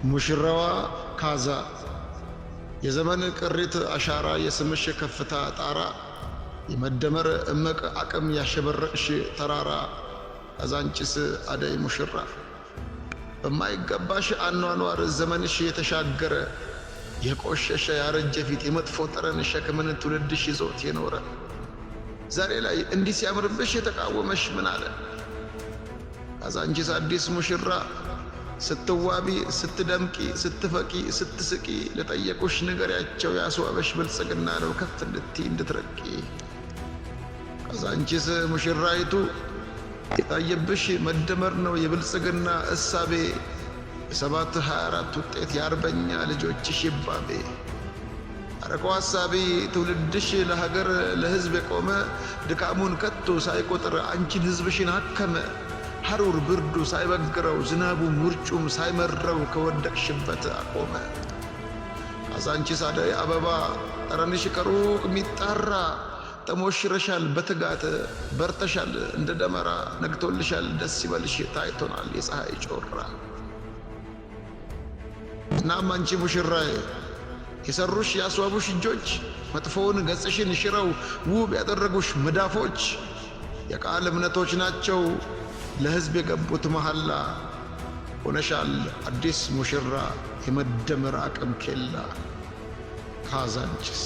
ሙሽራዋ ካዛ የዘመን ቅሪት አሻራ የስምሽ ከፍታ ጣራ የመደመር እምቅ አቅም ያሸበረቅሽ ተራራ ካዛንቺስ አደይ ሙሽራ በማይገባሽ አኗኗር ዘመንሽ የተሻገረ የቆሸሸ ያረጀ ፊት የመጥፎ ጠረን ሸክምን ትውልድሽ ይዞት የኖረ ዛሬ ላይ እንዲህ ሲያምርብሽ የተቃወመሽ ምን አለ? ካዛንቺስ አዲስ ሙሽራ ስትዋቢ ስትደምቂ ስትፈቂ ስትስቂ ለጠየቁሽ ንገሪያቸው ያስዋበሽ ብልጽግና ነው ከፍ እንድትይ እንድትረቂ። ካዛንቺስ ሙሽራይቱ የታየብሽ መደመር ነው የብልጽግና እሳቤ የ724 ውጤት የአርበኛ ልጆችሽ ይባቤ አረቆ ሐሳቢ ትውልድሽ ለሀገር ለሕዝብ የቆመ ድካሙን ከቶ ሳይቆጥር አንቺን ሕዝብሽን አከመ ሐሩር ብርዱ ሳይበግረው ዝናቡም ውርጩም ሳይመረው ከወደቅሽበት አቆመ። ካዛንቺስ አደይ አበባ ጠረንሽ ከሩቅ ሚጣራ ተሞሽረሻል በትጋት በርተሻል እንደ ደመራ ነግቶልሻል ደስ ይበልሽ ታይቶናል የፀሐይ ጮራ። እናም አንቺ ሙሽራዬ የሰሩሽ ያስዋቡሽ እጆች መጥፎውን ገጽሽን ሽረው ውብ ያደረጉሽ መዳፎች የቃል እምነቶች ናቸው ለሕዝብ የገቡት መሐላ ሆነሻል አዲስ ሙሽራ የመደመር አቅም ኬላ ካዛንቺስ